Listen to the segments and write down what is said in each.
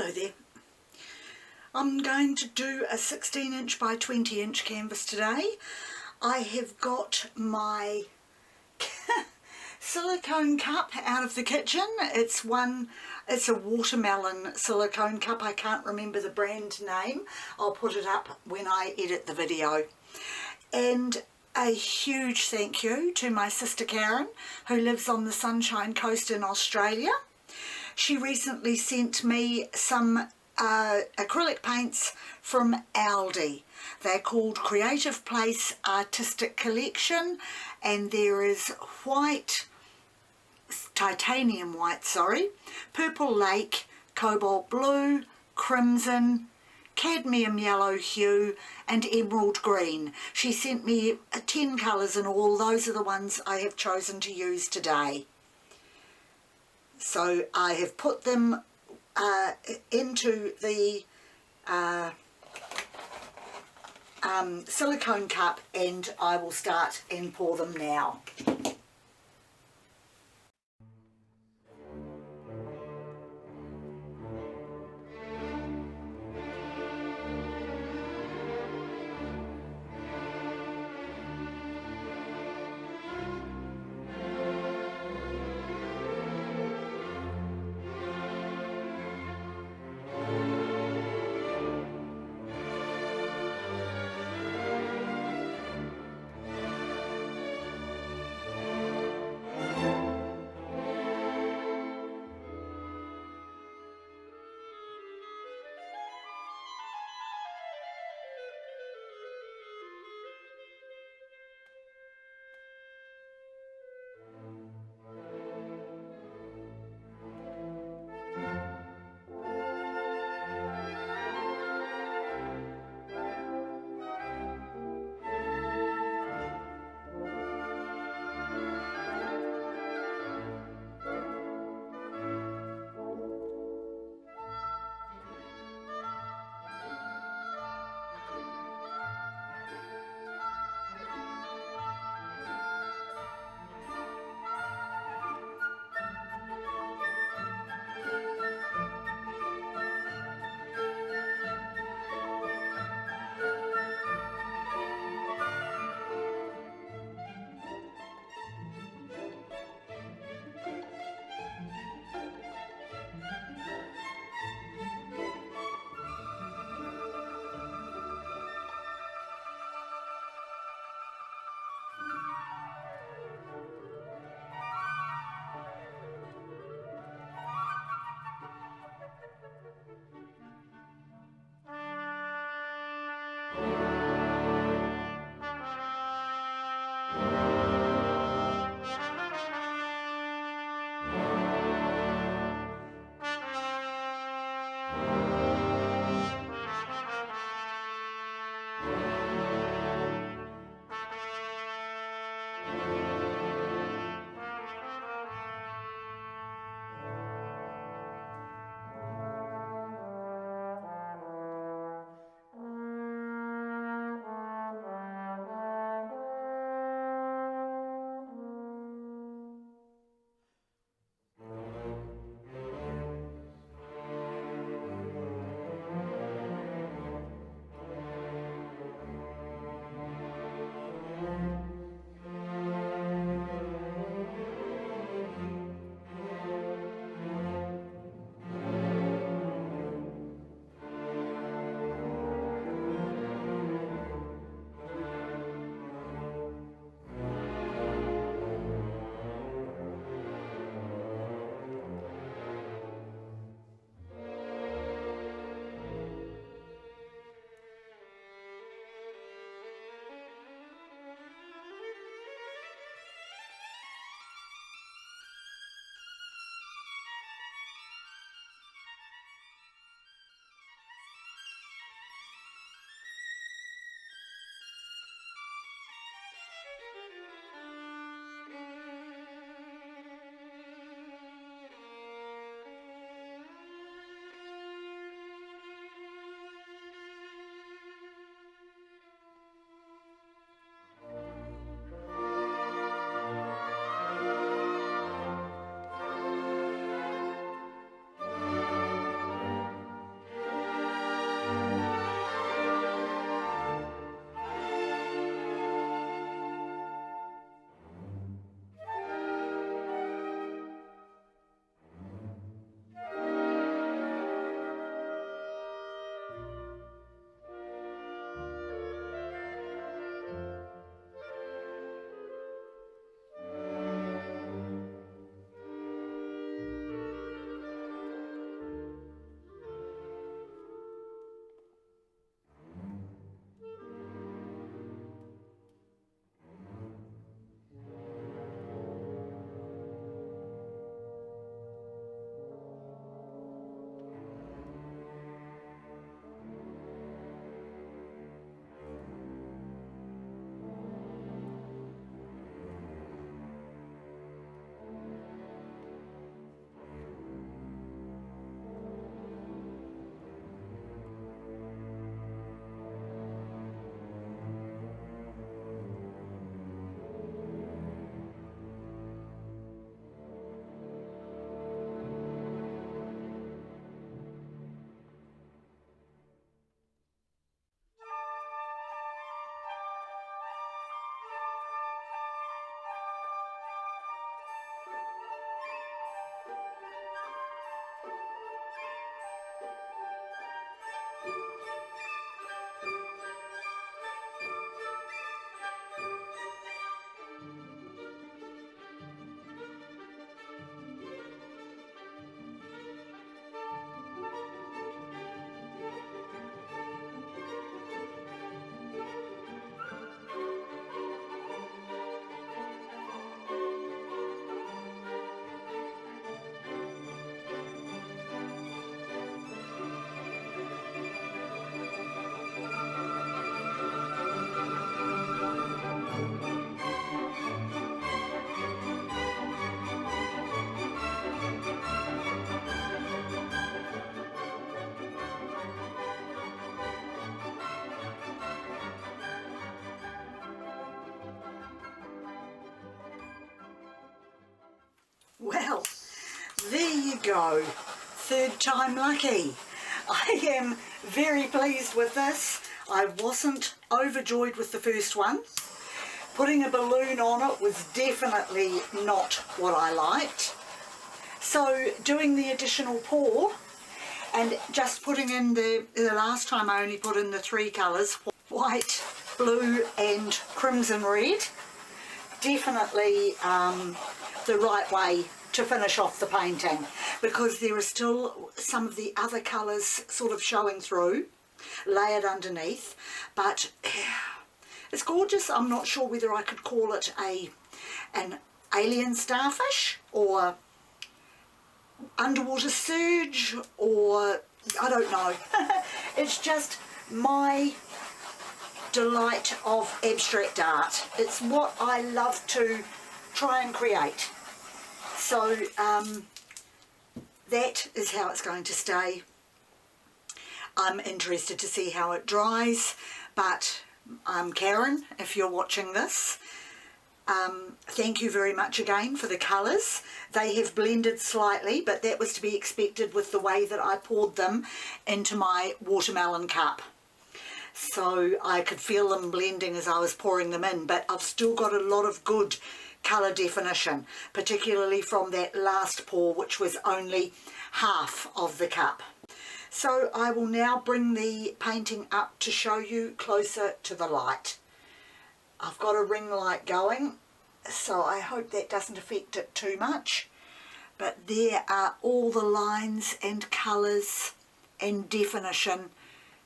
Hello there. I'm going to do a 16" by 20" canvas today. I have got my silicone cup out of the kitchen. It's a watermelon silicone cup. I can't remember the brand name. I'll put it up when I edit the video. And a huge thank you to my sister Karen, who lives on the Sunshine Coast in Australia. She recently sent me some acrylic paints from ALDI. They're called Creative Place Artistic Collection, and there is titanium white, purple lake, cobalt blue, crimson, cadmium yellow hue and emerald green. She sent me 10 colours in all. Those are the ones I have chosen to use today. So I have put them into the silicone cup, and I will start and pour them now. there you go, third time lucky. I am very pleased with this. I wasn't overjoyed with the first one. Putting a balloon on it was definitely not what I liked. So doing the additional pour and just putting in the last time I only put in the 3 colours, white, blue and crimson red, definitely the right way to finish off the painting, because there are still some of the other colours sort of showing through, layered underneath, but it's gorgeous. I'm not sure whether I could call it an alien starfish or underwater surge, or I don't know. It's just my delight of abstract art. It's what I love to try and create. So that is how it's going to stay. I'm interested to see how it dries, but Karen, if you're watching this, thank you very much again for the colours. They have blended slightly, but that was to be expected with the way that I poured them into my watermelon cup. So I could feel them blending as I was pouring them in, but I've still got a lot of good colour definition, particularly from that last pour, which was only half of the cup. So I will now bring the painting up to show you closer to the light. I've got a ring light going, so I hope that doesn't affect it too much. But there are all the lines and colours and definition.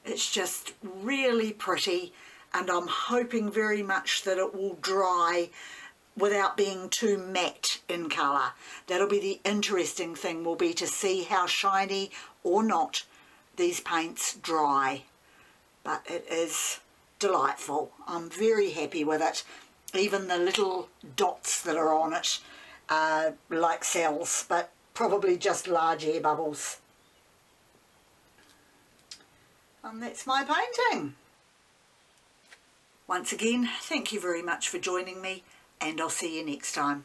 It's just really pretty, and I'm hoping very much that it will dry without being too matte in colour. That'll be the interesting thing, will be to see how shiny or not these paints dry. But it is delightful. I'm very happy with it. Even the little dots that are on it are like cells, but probably just large air bubbles. And that's my painting. Once again, thank you very much for joining me, and I'll see you next time.